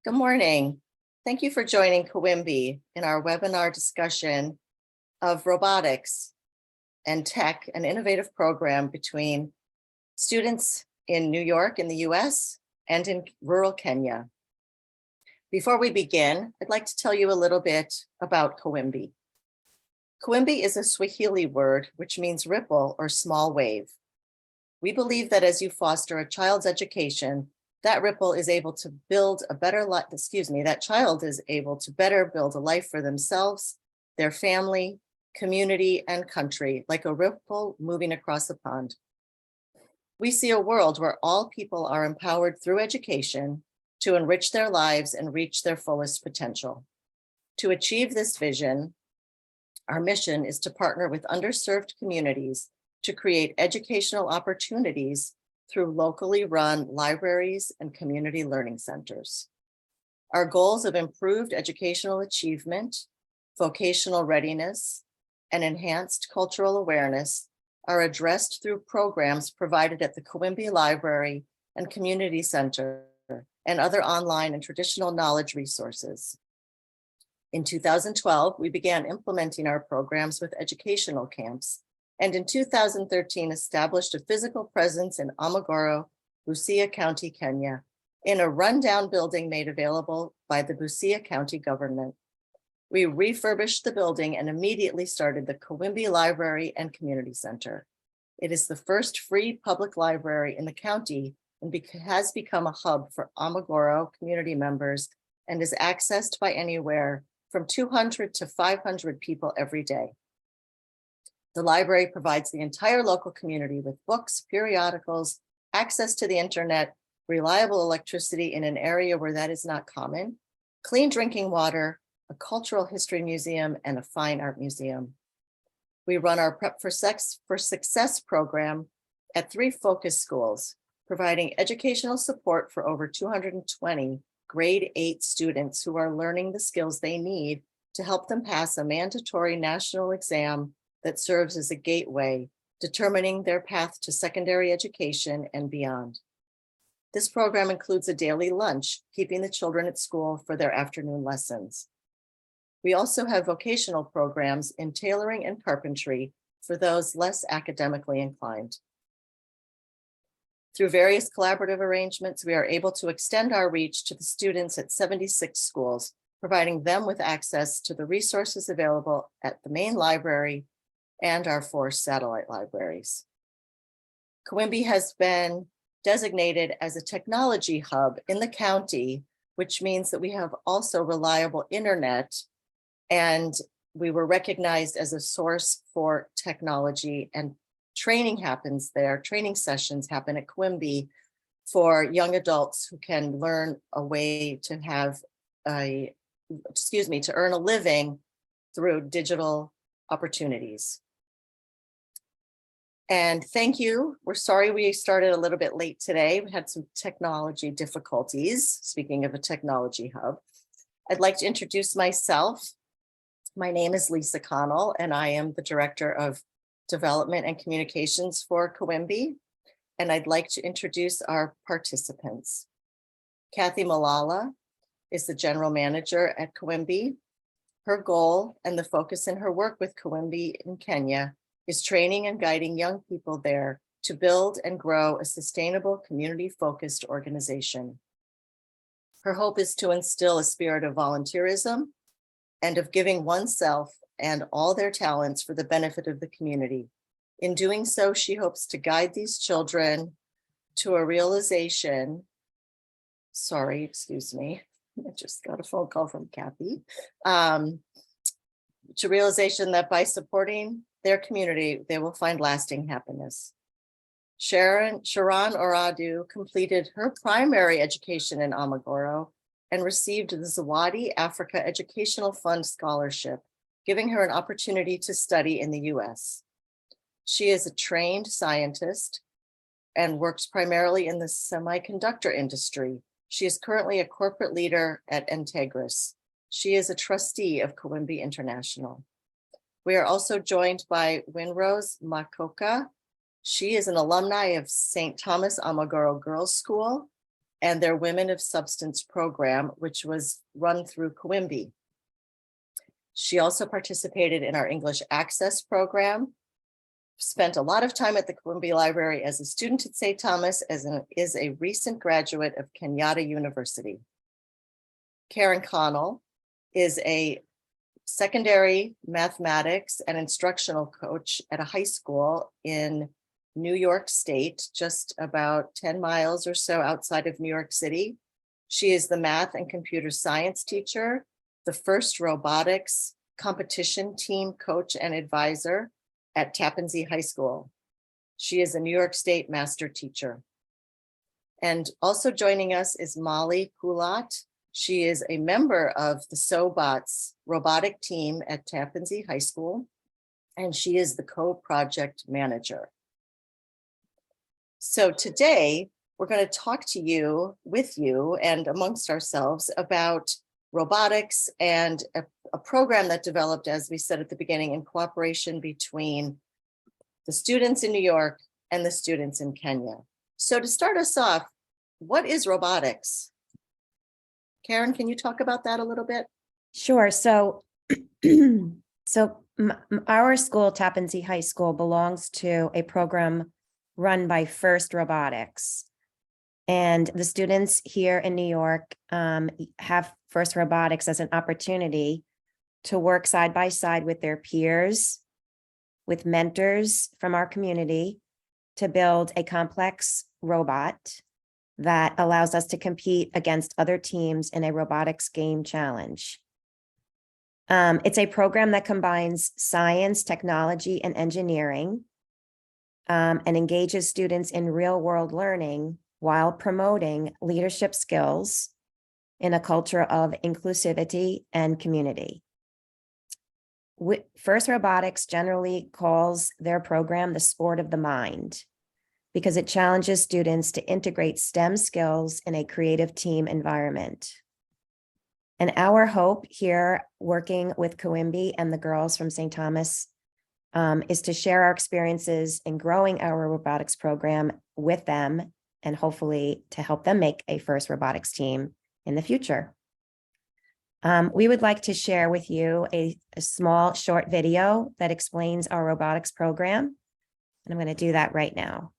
Good morning. Thank you for joining Coimbi in our webinar discussion of robotics and tech, an innovative program between students in New York in the US and in rural Kenya. Before we begin, I'd like to tell you a little bit about Coimbi. Coimbi is a Swahili word which means ripple or small wave. We believe that as you foster a child's education, that ripple is able to build a better life, that child is able to better build a life for themselves, their family, community, and country, like a ripple moving across a pond. We see a world where all people are empowered through education to enrich their lives and reach their fullest potential. To achieve this vision, our mission is to partner with underserved communities to create educational opportunities through locally run libraries and community learning centers. Our goals of improved educational achievement, vocational readiness, and enhanced cultural awareness are addressed through programs provided at the Coimbi Library and Community Center and other online and traditional knowledge resources. In 2012, we began implementing our programs with educational camps, and in 2013 established a physical presence in Amagoro, Busia County, Kenya, in a rundown building made available by the Busia County government. We refurbished the building and immediately started the Coimbi Library and Community Center. It is the first free public library in the county and has become a hub for Amagoro community members and is accessed by anywhere from 200 to 500 people every day. The library provides the entire local community with books, periodicals, access to the internet, reliable electricity in an area where that is not common, clean drinking water, a cultural history museum, and a fine art museum. We run our Prep for Success program at 3 focus schools, providing educational support for over 220 grade 8 students who are learning the skills they need to help them pass a mandatory national exam that serves as a gateway, determining their path to secondary education and beyond. This program includes a daily lunch, keeping the children at school for their afternoon lessons. We also have vocational programs in tailoring and carpentry for those less academically inclined. Through various collaborative arrangements, we are able to extend our reach to the students at 76 schools, providing them with access to the resources available at the main library and our 4 satellite libraries. Coimbi has been designated as a technology hub in the county, which means that we have also reliable internet, and we were recognized as a source for technology, and training happens there. Training sessions happen at Coimbi for young adults who can learn a way to to earn a living through digital opportunities. And thank you. We're sorry we started a little bit late today. We had some technology difficulties, speaking of a technology hub. I'd like to introduce myself. My name is Lisa Connell, and I am the Director of Development and Communications for Coimbi. And I'd like to introduce our participants. Kathy Malala is the General Manager at Coimbi. Her goal and the focus in her work with Coimbi in Kenya is training and guiding young people there to build and grow a sustainable community-focused organization. Her hope is to instill a spirit of volunteerism and of giving oneself and all their talents for the benefit of the community. In doing so, she hopes to guide these children to a realization, I just got a phone call from Kathy, to realization that by supporting their community, they will find lasting happiness. Sharon Oradu completed her primary education in Amagoro and received the Zawadi Africa Educational Fund Scholarship, giving her an opportunity to study in the US. She is a trained scientist and works primarily in the semiconductor industry. She is currently a corporate leader at Integris. She is a trustee of Coimbi International. We are also joined by Winrose Makoka. She is an alumni of St. Thomas Amagoro Girls School and their Women of Substance program, which was run through Coimbe. She also participated in our English Access program, spent a lot of time at the Coimbe Library as a student at St. Thomas, is a recent graduate of Kenyatta University. Karen Connell is a secondary mathematics and instructional coach at a high school in New York State, just about 10 miles or so outside of New York City. She is the math and computer science teacher, the first robotics competition team coach and advisor at Tappan Zee High School. She is a New York State master teacher. And also joining us is Molly Kulat. She is a member of the SoBots robotic team at Tappan Zee High School, and she is the co-project manager. So today, we're going to talk to you, with you, and amongst ourselves about robotics and a program that developed, as we said at the beginning, in cooperation between the students in New York and the students in Kenya. So to start us off, what is robotics? Karen, can you talk about that a little bit? Sure. So, our school, Tappan Zee High School, belongs to a program run by First Robotics. And the students here in New York have First Robotics as an opportunity to work side by side with their peers, with mentors from our community, to build a complex robot that allows us to compete against other teams in a robotics game challenge. It's a program that combines science, technology, and engineering, and engages students in real-world learning while promoting leadership skills in a culture of inclusivity and community. First Robotics generally calls their program the sport of the mind, because it challenges students to integrate STEM skills in a creative team environment. And our hope here, working with Coimbe and the girls from St. Thomas, is to share our experiences in growing our robotics program with them, and hopefully to help them make a First Robotics team in the future. We would like to share with you a small short video that explains our robotics program, and I'm going to do that right now.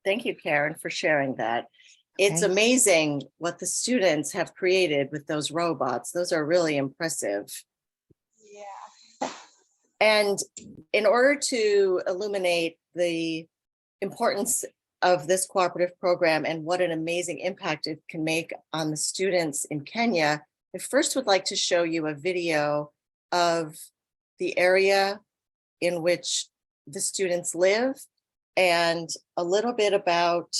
Thank you, Karen, for sharing that. It's Okay. amazing what the students have created with those robots. Those are really impressive. Yeah. And in order to illuminate the importance of this cooperative program and what an amazing impact it can make on the students in Kenya, I first would like to show you a video of the area in which the students live, and a little bit about,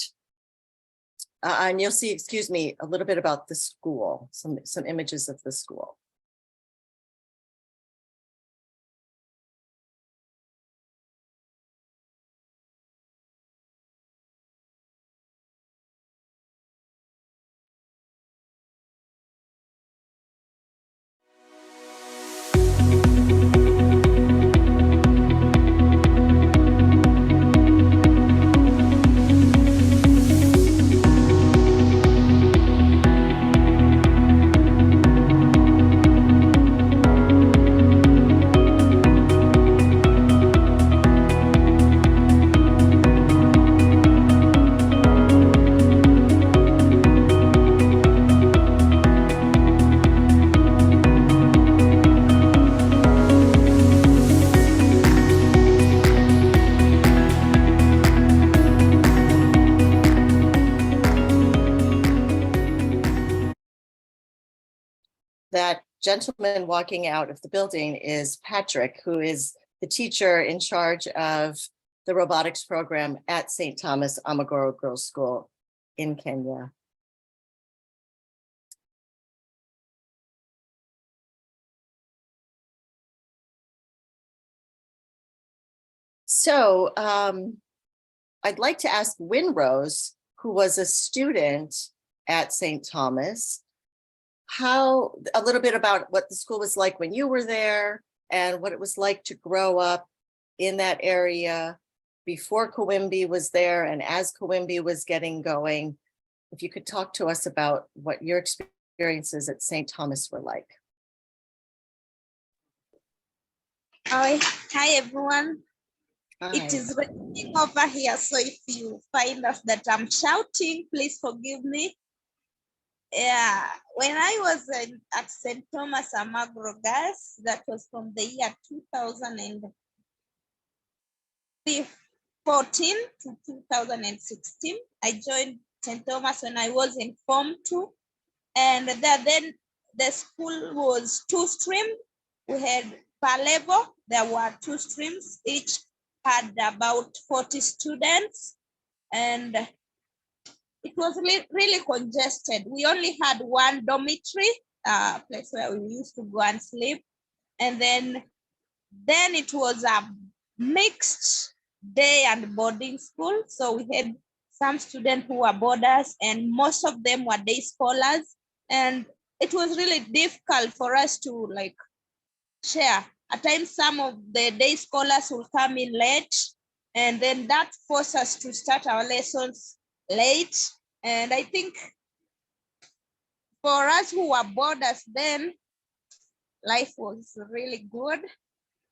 and you'll see, excuse me, a little bit about the school, some images of the school. that gentleman walking out of the building is Patrick, who is the teacher in charge of the robotics program at St. Thomas Amagoro Girls School in Kenya. So I'd like to ask Winrose, who was a student at St. Thomas, a little bit about what the school was like when you were there and what it was like to grow up in that area before Kawimbi was there and as Kawimbi was getting going. If you could talk to us about what your experiences at St. Thomas were like. Hi everyone. Hi. It is raining over here, so if you find out that I'm shouting, please forgive me. Yeah, when I was at St. Thomas Amagro Girls, that was from the year 2014 to 2016. I joined St. Thomas when I was in Form 2, and then the school was 2-stream. We had per level, there were 2 streams, each had about 40 students, and it was really congested. We only had one dormitory, place where we used to go and sleep. And then it was a mixed day and boarding school. So we had some students who were boarders and most of them were day scholars. And it was really difficult for us to like share. At times, some of the day scholars will come in late, and then that forced us to start our lessons late. And I think for us who were boarders then, life was really good.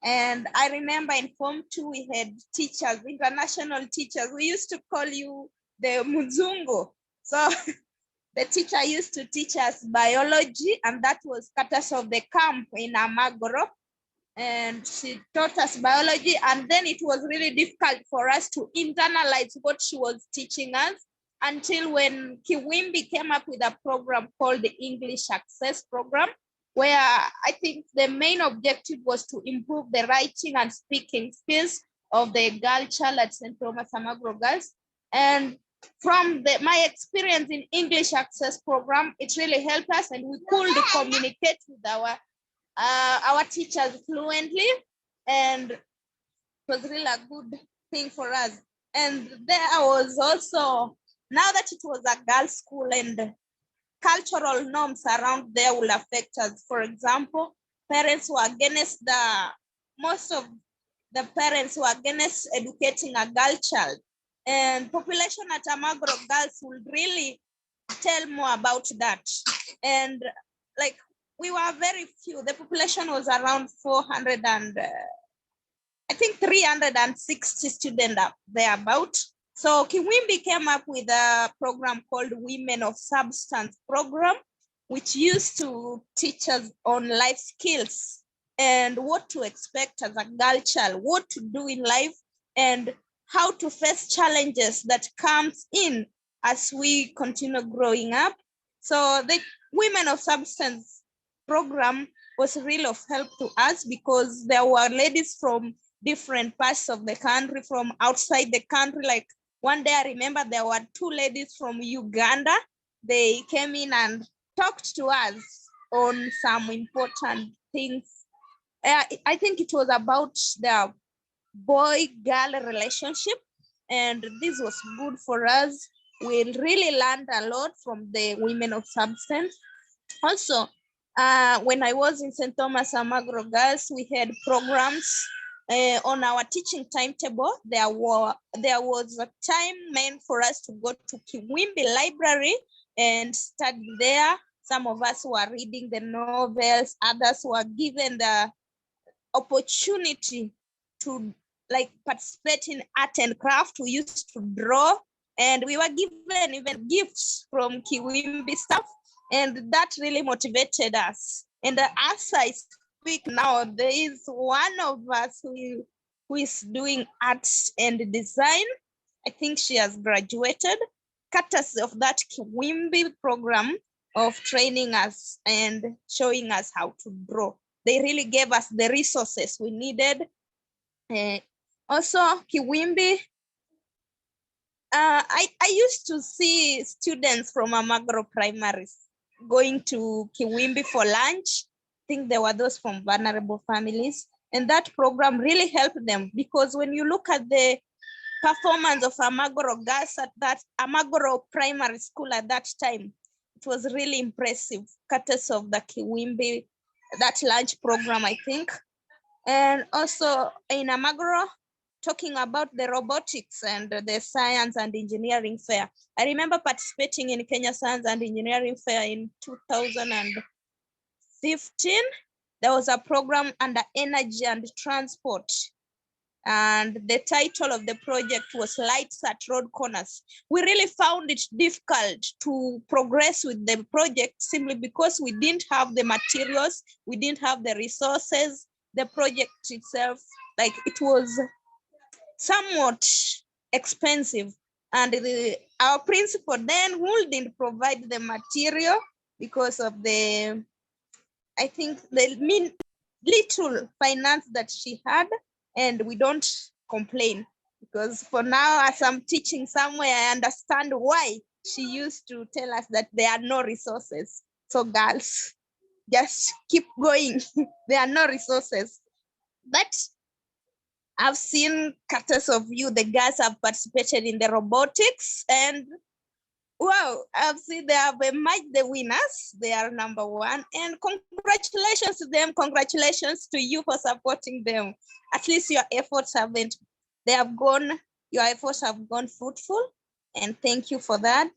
And I remember in Form 2, we had teachers, international teachers. We used to call you the Muzungu. So the teacher used to teach us biology, and that was courtesy of the camp in Amagoro. And she taught us biology, and then it was really difficult for us to internalize what she was teaching us until when Kiwimbi came up with a program called the English Access Program, where I think the main objective was to improve the writing and speaking skills of the girl child at St. Thomas Amagro Girls. And from my experience in English Access Program, it really helped us, and we could communicate with our teachers fluently, and it was really a good thing for us. And there was also, now that it was a girls' school and cultural norms around there will affect us. For example, parents were against most of the parents were against educating a girl child. And population at Amagro Girls will really tell more about that. And like, we were very few. The population was around 400 and I think 360 students up there about. So Kiwimbi came up with a program called Women of Substance Program, which used to teach us on life skills and what to expect as a girl child, what to do in life, and how to face challenges that comes in as we continue growing up. So the Women of Substance Program was really of help to us because there were ladies from different parts of the country, from outside the country. Like one day I remember there were 2 ladies from Uganda. They came in and talked to us on some important things. I think it was about the boy-girl relationship, and this was good for us. We really learned a lot from the Women of Substance. Also, when I was in St. Thomas Amagro Girls, we had programs on our teaching timetable. There was a time meant for us to go to Kiwimbi Library and study there. Some of us were reading the novels, others were given the opportunity to like participate in art and craft. We used to draw, and we were given even gifts from Kiwimbi staff, and that really motivated us. And as I speak now, there is one of us who is doing arts and design. I think she has graduated. Courtesy of that Kiwimbi program, of training us and showing us how to draw. They really gave us the resources we needed. Also, Kiwimbi, I used to see students from Amagro primaries going to Kiwimbi for lunch. I think there were those from vulnerable families. And that program really helped them, because when you look at the performance of Amagoro girls at that Amagoro primary school at that time, it was really impressive, courtesy of the Kiwimbi, that lunch program, I think. And also in Amagoro, talking about the robotics and the science and engineering fair. I remember participating in Kenya Science and Engineering Fair in 2015. There was a program under energy and transport. And the title of the project was Lights at Road Corners. We really found it difficult to progress with the project simply because we didn't have the materials, we didn't have the resources. The project itself, like, it was somewhat expensive. And our principal then wouldn't provide the material because of the, I think, the little finance that she had. And we don't complain, because for now, as I'm teaching somewhere, I understand why she used to tell us that there are no resources. So girls, just keep going. There are no resources. But I've seen courtesy of you, the girls have participated in the robotics, and wow, I've seen they have emerged the winners. They are number one, and congratulations to them. Congratulations to you for supporting them. At least your efforts your efforts have gone fruitful, and thank you for that.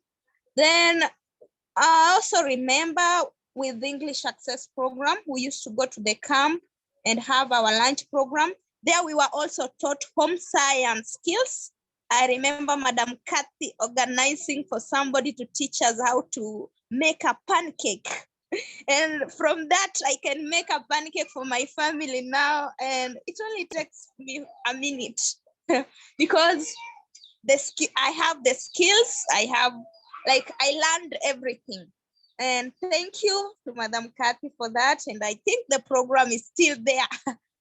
Then I also remember with the English Access Program, we used to go to the camp and have our lunch program. There we were also taught home science skills. I remember Madam Kathy organizing for somebody to teach us how to make a pancake. And from that, I can make a pancake for my family now. And it only takes me a minute because I have the skills, I learned everything. And thank you to Madam Kathy for that. And I think the program is still there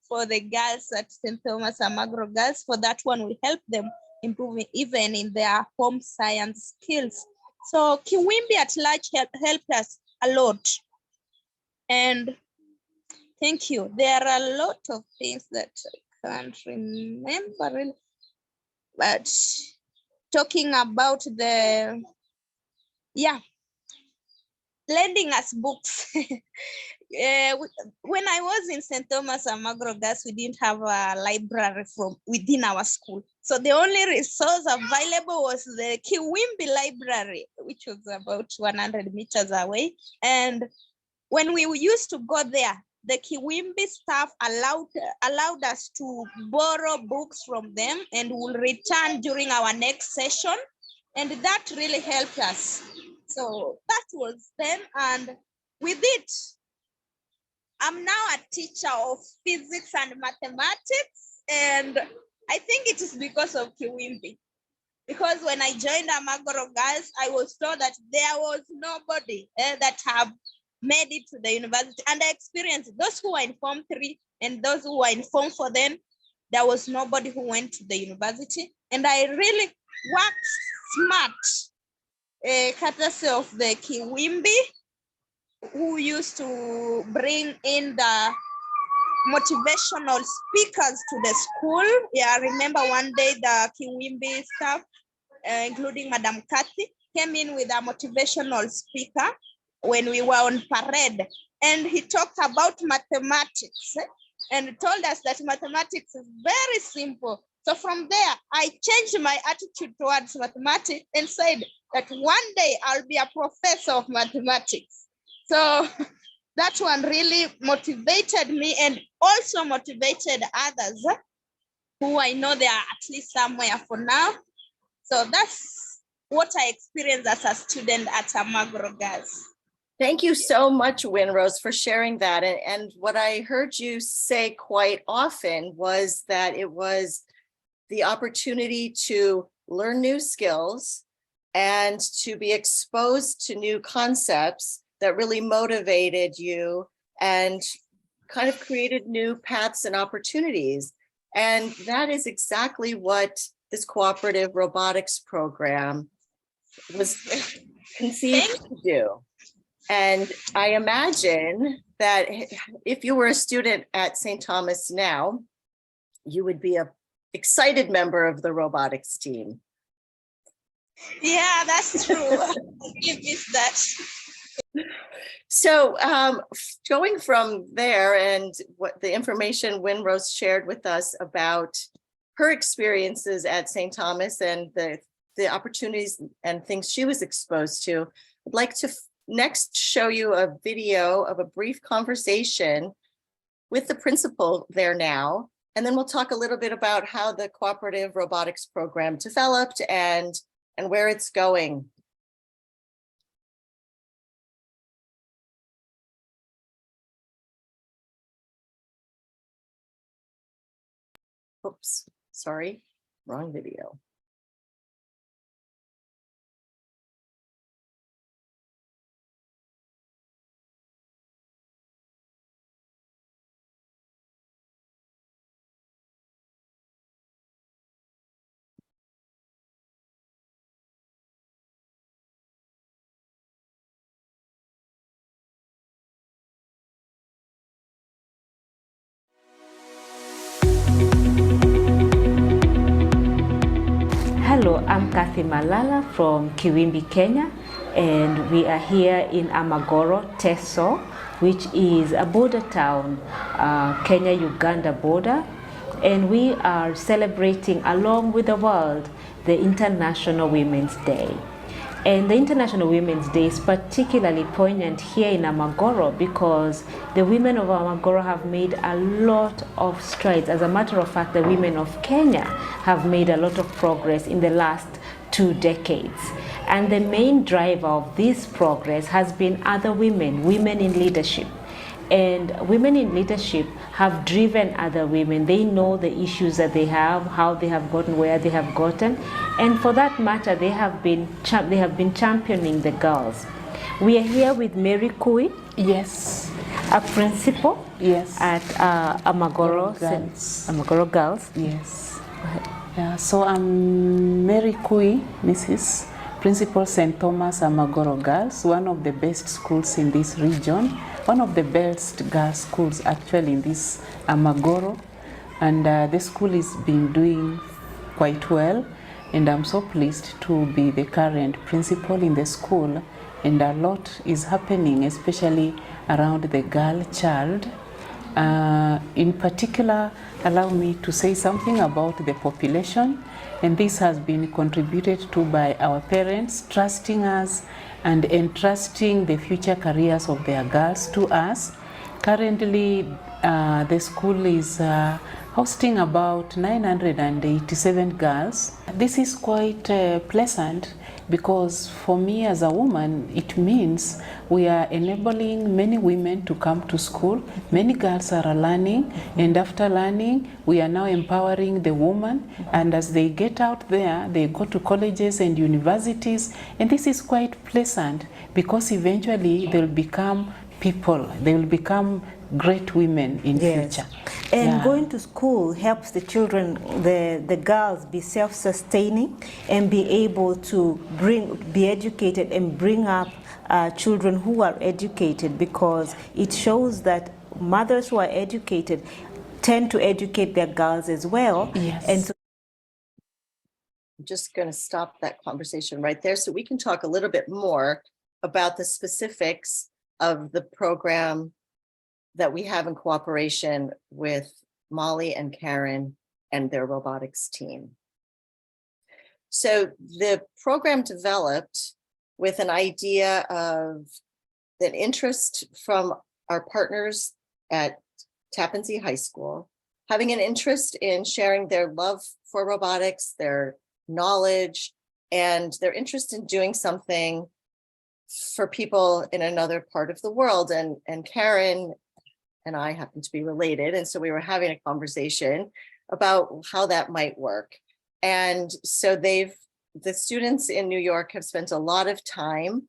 for the girls at St. Thomas Amagro Girls. For that one, we help them improving even in their home science skills. So Kiwimbi at large helped us a lot. And thank you. There are a lot of things that I can't remember really, but talking about lending us books. When I was in St. Thomas Amagro Girls, we didn't have a library from within our school. So the only resource available was the Kiwimbi Library, which was about 100 meters away. And when we used to go there, the Kiwimbi staff allowed us to borrow books from them and will return during our next session. And that really helped us. So that was then, and with it, I'm now a teacher of physics and mathematics. And I think it is because of Kiwimbi. Because when I joined Amagoro Girls, I was told that there was nobody that have made it to the university. And I experienced those who were in Form 3 and those who were in Form 4 then, there was nobody who went to the university. And I really worked smart, courtesy of the Kiwimbi, who used to bring in the motivational speakers to the school. Yeah, I remember one day the Kiwimbi staff, including Madam Kathy, came in with a motivational speaker when we were on parade. And he talked about mathematics and told us that mathematics is very simple. So from there, I changed my attitude towards mathematics and said that one day I'll be a professor of mathematics. So that one really motivated me and also motivated others who I know they are at least somewhere for now. So that's what I experienced as a student at Amagro Girls. Thank you so much, Winrose, for sharing that. And what I heard you say quite often was that it was the opportunity to learn new skills and to be exposed to new concepts that really motivated you and kind of created new paths and opportunities. And that is exactly what this cooperative robotics program was conceived to do. And I imagine that if you were a student at St. Thomas now, you would be an excited member of the robotics team. Yeah, that's true. It is that. So going from there and what the information Winrose shared with us about her experiences at St. Thomas and the opportunities and things she was exposed to, I'd like to next show you a video of a brief conversation with the principal there now. And then we'll talk a little bit about how the cooperative robotics program developed and where it's going. Oops, sorry, wrong video. Hello, I'm Kathy Malala from Kiwimbi, Kenya, and we are here in Amagoro, Teso, which is a border town, Kenya-Uganda border, and we are celebrating along with the world the International Women's Day. And the International Women's Day is particularly poignant here in Amagoro because the women of Amagoro have made a lot of strides. As a matter of fact, the women of Kenya have made a lot of progress in the last 2 decades. And the main driver of this progress has been other women, women in leadership. And women in leadership have driven other women. They know the issues that they have, how they have gotten where they have gotten, and for that matter, they have been championing the girls. We are here with Mary Kui, Yes, a principal, yes, at Amagoro Girls. Amagoro Girls. Yes. Yeah, so I'm Mary Kui, Mrs. Principal St. Thomas Amagoro Girls, one of the best schools in this region, one of the best girls schools actually in this Amagoro, and the school is been doing quite well, and I'm so pleased to be the current principal in the school, and a lot is happening, especially around the girl child. In particular, allow me to say something about the population, and this has been contributed to by our parents trusting us and entrusting the future careers of their girls to us. Currently, the school is hosting about 987 girls. This is quite pleasant because for me as a woman, it means we are enabling many women to come to school. Many girls are learning, and after learning, we are now empowering the woman. And as they get out there, they go to colleges and universities, and this is quite pleasant because eventually they'll become people. They will become great women in future. And going to school helps the children, the girls, be self-sustaining and be able to be educated and bring up children who are educated, because it shows that mothers who are educated tend to educate their girls as well. Yes. And so I'm just going to stop that conversation right there so we can talk a little bit more about the specifics of the program that we have in cooperation with Molly and Karen and their robotics team. So the program developed with an idea of an interest from our partners at Tappan Zee High School, having an interest in sharing their love for robotics, their knowledge, and their interest in doing something for people in another part of the world. And Karen and I happen to be related. And so we were having a conversation about how that might work. And so the students in New York have spent a lot of time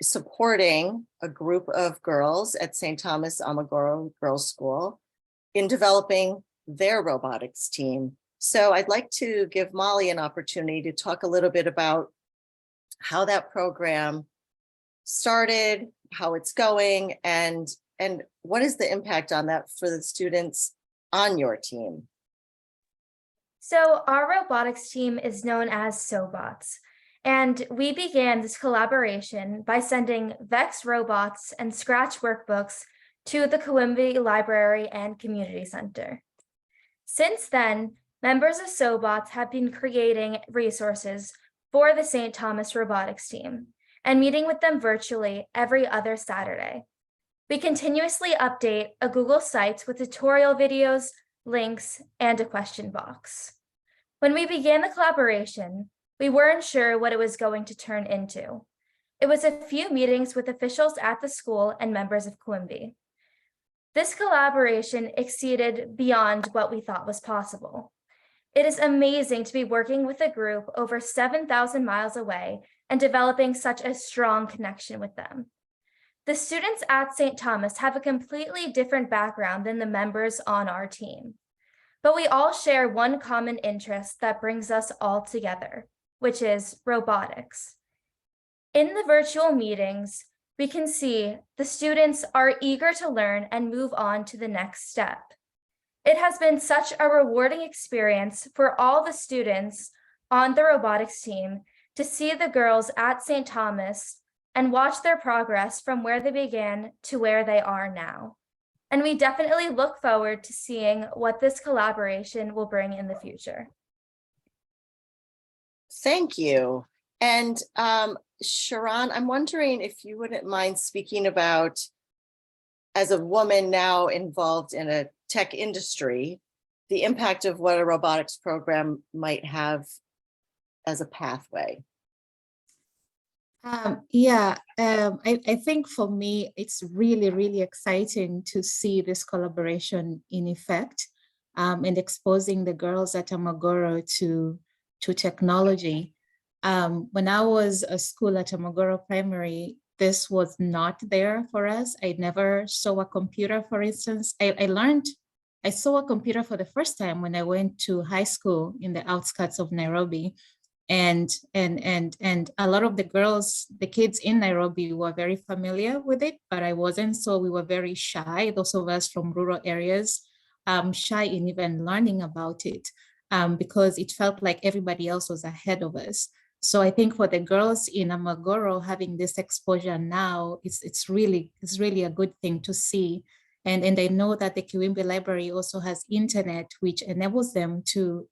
supporting a group of girls at St. Thomas Amagoro Girls School in developing their robotics team. So I'd like to give Molly an opportunity to talk a little bit about how that program started, how it's going, and what is the impact on that for the students on your team? So our robotics team is known as SOBOTS, and we began this collaboration by sending VEX robots and Scratch workbooks to the Coimbe Library and Community Center. Since then, members of SOBOTS have been creating resources for the St. Thomas robotics team and meeting with them virtually every other Saturday. We continuously update a Google Sites with tutorial videos, links, and a question box. When we began the collaboration, we weren't sure what it was going to turn into. It was a few meetings with officials at the school and members of Coimbe. This collaboration exceeded beyond what we thought was possible. It is amazing to be working with a group over 7,000 miles away and developing such a strong connection with them. The students at St. Thomas have a completely different background than the members on our team, but we all share one common interest that brings us all together, which is robotics. In the virtual meetings, we can see the students are eager to learn and move on to the next step. It has been such a rewarding experience for all the students on the robotics team to see the girls at St. Thomas and watch their progress from where they began to where they are now. And we definitely look forward to seeing what this collaboration will bring in the future. Thank you. And Sharon, I'm wondering if you wouldn't mind speaking about, as a woman now involved in a tech industry, the impact of what a robotics program might have as a pathway. I think for me, it's really, really exciting to see this collaboration in effect and exposing the girls at Amagoro to technology. When I was a school at Amagoro Primary, this was not there for us. I never saw a computer, for instance. I saw a computer for the first time when I went to high school in the outskirts of Nairobi. And a lot of the girls, the kids in Nairobi were very familiar with it, but I wasn't. So we were very shy, those of us from rural areas, shy in even learning about it because it felt like everybody else was ahead of us. So I think for the girls in Amagoro having this exposure now, it's really a good thing to see. And I know that the Coimbe Library also has internet, which enables them to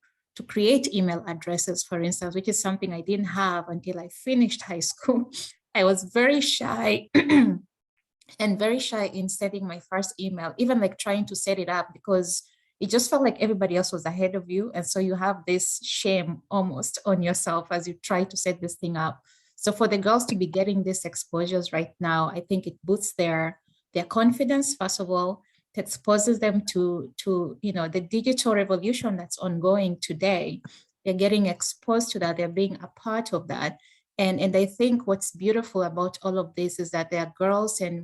create email addresses, for instance, which is something I didn't have until I finished high school. I was very shy and very shy in setting my first email, even like trying to set it up because it just felt like everybody else was ahead of you. And so you have this shame almost on yourself as you try to set this thing up. So for the girls to be getting these exposures right now, I think it boosts their confidence, first of all. It exposes them to the digital revolution that's ongoing today. They're getting exposed to that. They're being a part of that. And I think what's beautiful about all of this is that there are girls and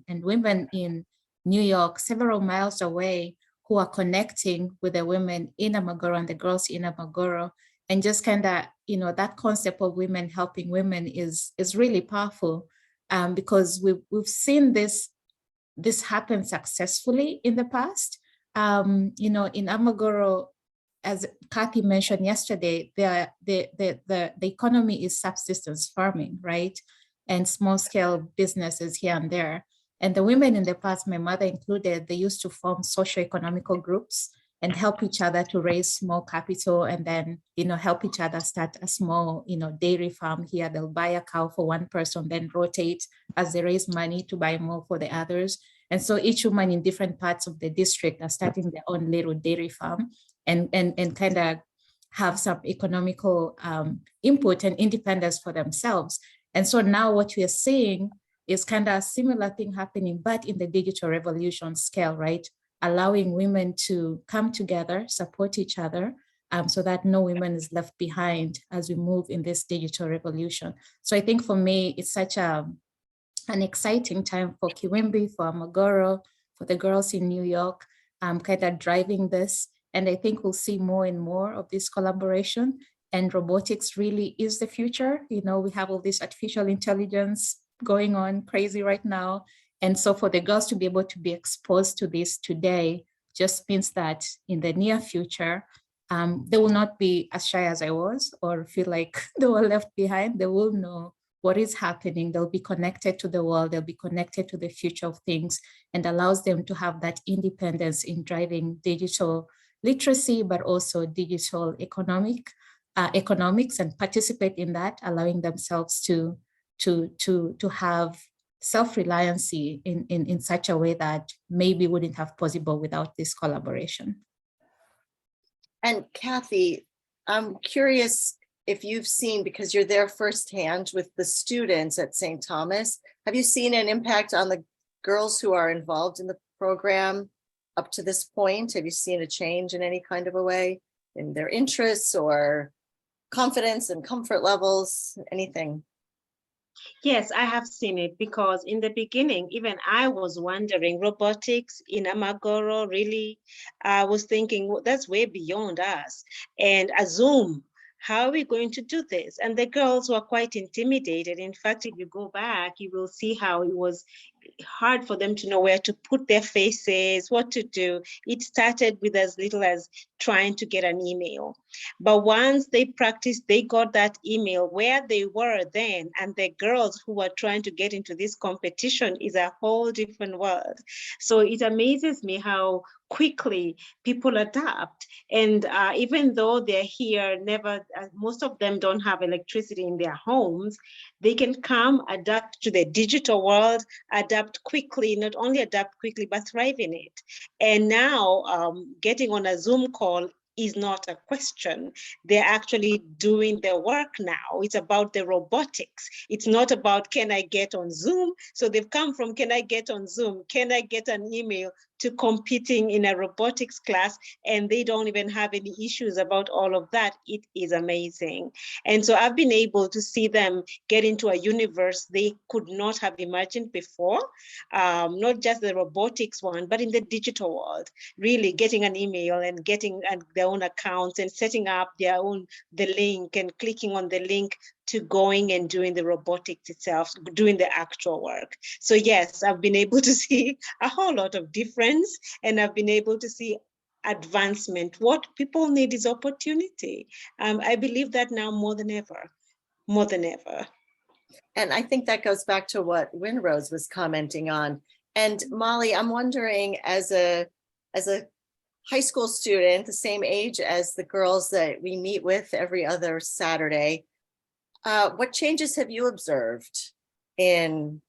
women in New York, several miles away, who are connecting with the women in Amagoro and the girls in Amagoro. And just kind of, that concept of women helping women is really powerful because we've seen this happen successfully in the past. In Amagoro, as Kathy mentioned yesterday, the economy is subsistence farming, right? And small scale businesses here and there. And the women in the past, my mother included, they used to form socio-economical groups and help each other to raise small capital and then, help each other start a small, dairy farm here. They'll buy a cow for one person, then rotate as they raise money to buy more for the others. And so each woman in different parts of the district are starting their own little dairy farm and kind of have some economical input and independence for themselves. And so now what we are seeing is kind of a similar thing happening, but in the digital revolution scale, right? Allowing women to come together, support each other, so that no woman is left behind as we move in this digital revolution. So I think for me, it's such an exciting time for Kiwimbi, for Amagoro, for the girls in New York, kind of driving this. And I think we'll see more and more of this collaboration. And robotics really is the future. You know, we have all this artificial intelligence going on crazy right now. And so for the girls to be able to be exposed to this today just means that in the near future, they will not be as shy as I was or feel like they were left behind. They will know what is happening. They'll be connected to the world. They'll be connected to the future of things, and allows them to have that independence in driving digital literacy, but also digital economics, and participate in that, allowing themselves to have self-reliancy in such a way that maybe wouldn't have possible without this collaboration. And Kathy, I'm curious if you've seen, because you're there firsthand with the students at St. Thomas, have you seen an impact on the girls who are involved in the program up to this point? Have you seen a change in any kind of a way in their interests or confidence and comfort levels, anything? Yes, I have seen it, because in the beginning, even I was wondering, robotics in Amagoro, really, I was thinking, well, that's way beyond us. And a Zoom, how are we going to do this? And the girls were quite intimidated. In fact, if you go back, you will see how it was hard for them to know where to put their faces, what to do. It started with as little as trying to get an email. But once they practiced, they got that email. Where they were then, and the girls who were trying to get into this competition is a whole different world. So it amazes me how quickly people adapt. And even though they're here, most of them don't have electricity in their homes, they can come, adapt to the digital world, adapt quickly, not only adapt quickly, but thrive in it. And now getting on a Zoom call is not a question. They're actually doing their work now. It's about the robotics. It's not about, can I get on Zoom? So they've come from, can I get on Zoom? Can I get an email? To competing in a robotics class, and they don't even have any issues about all of that. It is amazing. And so I've been able to see them get into a universe they could not have imagined before, not just the robotics one, but in the digital world, really getting an email and getting their own accounts and setting up their own, the link, and clicking on the link to going and doing the robotics itself, doing the actual work. So yes, I've been able to see a whole lot of difference, and I've been able to see advancement. What people need is opportunity. I believe that now more than ever, more than ever. And I think that goes back to what Winrose was commenting on. And Molly, I'm wondering, as a high school student, the same age as the girls that we meet with every other Saturday, what changes have you observed in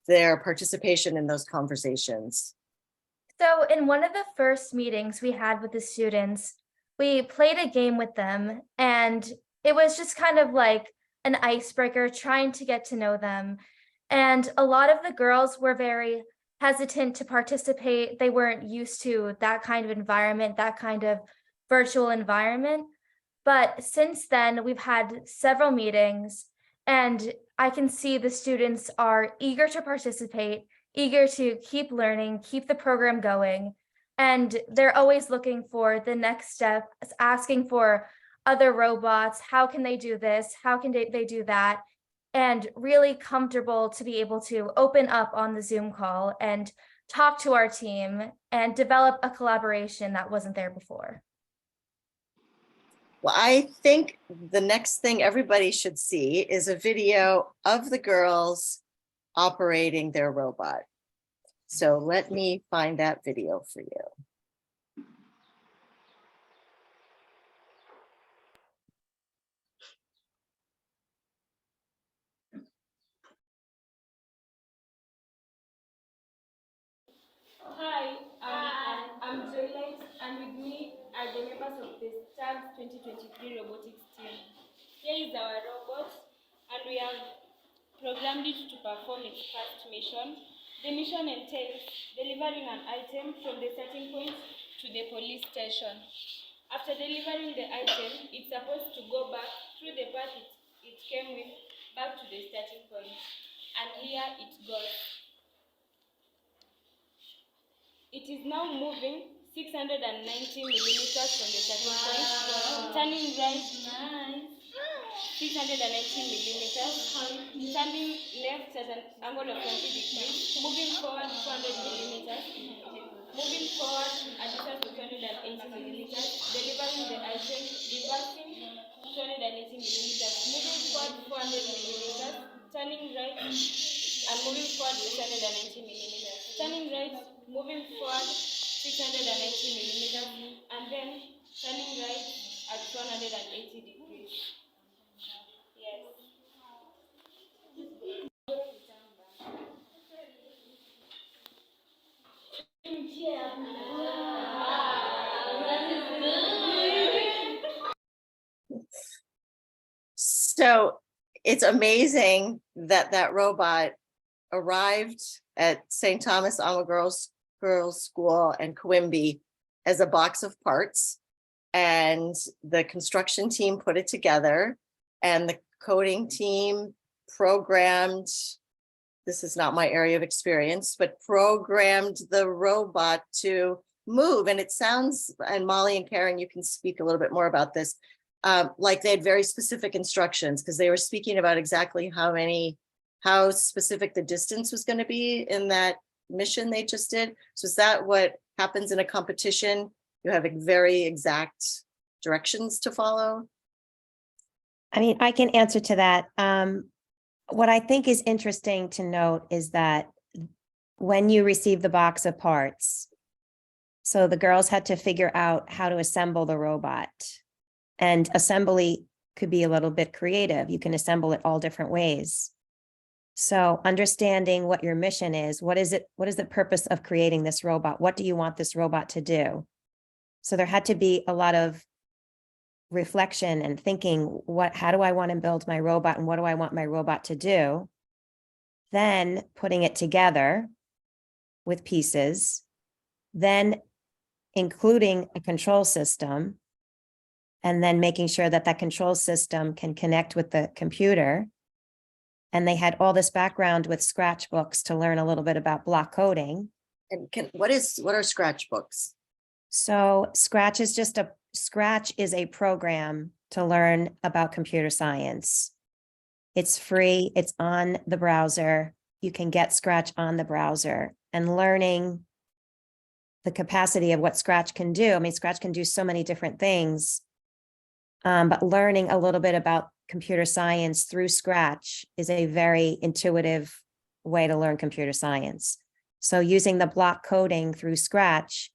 their participation in those conversations? So in one of the first meetings we had with the students, we played a game with them, and it was just kind of like an icebreaker, trying to get to know them. And a lot of the girls were very hesitant to participate. They weren't used to that kind of environment, that kind of virtual environment. But since then, we've had several meetings, and I can see the students are eager to participate, eager to keep learning, keep the program going. And they're always looking for the next step, asking for other robots. How can they do this? How can they do that? And really comfortable to be able to open up on the Zoom call and talk to our team and develop a collaboration that wasn't there before. Well, I think the next thing everybody should see is a video of the girls operating their robot. So let me find that video for you. Hi, I'm Joylight, and with me are the members of the STARS 2023 robotics team. Here is our robot, and we have programmed it to perform its first mission. The mission entails delivering an item from the starting point to the police station. After delivering the item, it's supposed to go back through the path it came with back to the starting point. And here it goes. It is now moving 690 millimeters from the starting point, turning right 690 millimeters, turning left at an angle of 20 degrees, moving forward 400 millimeters, moving forward at a distance of 280 millimeters, delivering the item, reversing 280 millimeters, moving forward 400 millimeters, turning right and moving forward 690 millimeters, turning right, moving forward 690 millimeters, and then turning right at 180 degrees. Yes. So it's amazing that that robot arrived at St. Thomas Alma Girls School and Coimbe as a box of parts, and the construction team put it together, and the coding team programmed, this is not my area of experience, but programmed the robot to move. And it sounds, and Molly and Karen, you can speak a little bit more about this, like they had very specific instructions, because they were speaking about exactly how specific the distance was going to be in that mission they just did. So is that what happens in a competition? You have very exact directions to follow? I mean, I can answer to that. What I think is interesting to note is that when you receive the box of parts, so the girls had to figure out how to assemble the robot, and assembly could be a little bit creative. You can assemble it all different ways. So understanding what your mission is, what is it? What is the purpose of creating this robot? What do you want this robot to do? So there had to be a lot of reflection and thinking, how do I want to build my robot and what do I want my robot to do? Then putting it together with pieces, then including a control system, and then making sure that that control system can connect with the computer. And they had all this background with scratch books to learn a little bit about block coding. And what are scratch books? So Scratch is a program to learn about computer science. It's free. It's on the browser. You can get Scratch on the browser, and learning the capacity of what Scratch can do. I mean, Scratch can do so many different things, but learning a little bit about computer science through Scratch is a very intuitive way to learn computer science. So using the block coding through Scratch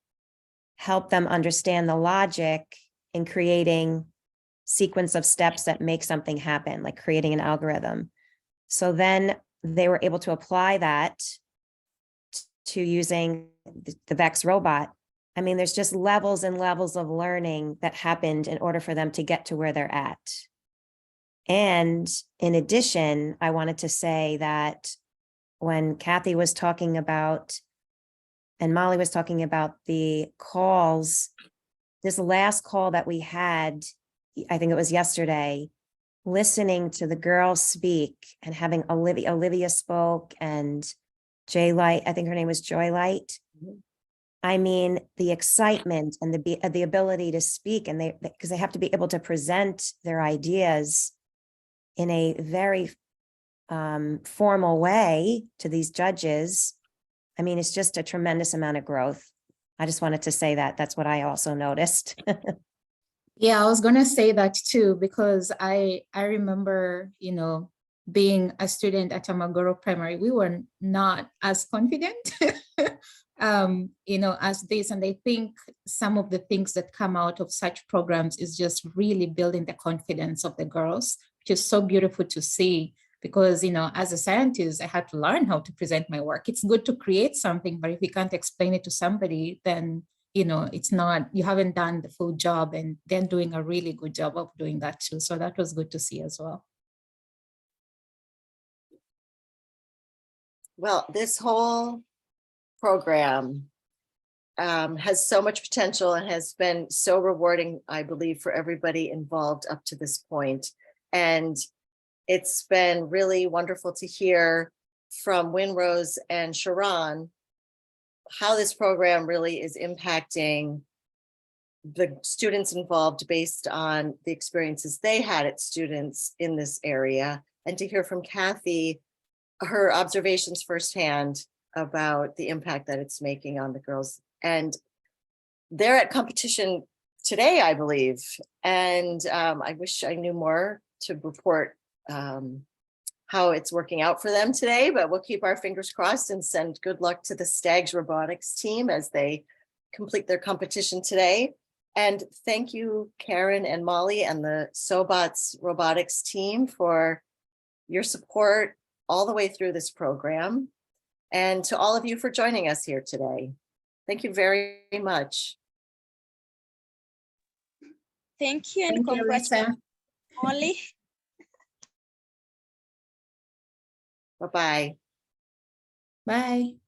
help them understand the logic in creating sequence of steps that make something happen, like creating an algorithm. So then they were able to apply that to using the VEX robot. I mean, there's just levels and levels of learning that happened in order for them to get to where they're at. And in addition, I wanted to say that when Kathy was talking about and Molly was talking about the calls, this last call that we had, I think it was yesterday, listening to the girls speak and having Olivia spoke, and J-Light, I think her name was Joy-Light. I mean, the excitement and the ability to speak, and because they have to be able to present their ideas in a very formal way to these judges. I mean, it's just a tremendous amount of growth. I just wanted to say that. That's what I also noticed. Yeah, I was going to say that too, because I remember, being a student at Amagoro Primary, we were not as confident, as this. And I think some of the things that come out of such programs is just really building the confidence of the girls, which is so beautiful to see. Because, as a scientist, I had to learn how to present my work. It's good to create something, but if you can't explain it to somebody, then, it's not, you haven't done the full job, and they're doing a really good job of doing that too. So that was good to see as well. Well, this whole program has so much potential and has been so rewarding, I believe, for everybody involved up to this point. And it's been really wonderful to hear from Winrose and Sharon how this program really is impacting the students involved based on the experiences they had as students in this area, and to hear from Kathy, her observations firsthand about the impact that it's making on the girls. And they're at competition today, I believe. And I wish I knew more to report how it's working out for them today, but we'll keep our fingers crossed and send good luck to the Stags Robotics team as they complete their competition today. And thank you, Karen and Molly and the Sobots Robotics team for your support all the way through this program. And to all of you for joining us here today. Thank you very much. Thank you and Thank you, congratulations, Lisa. Molly. Bye-bye. Bye.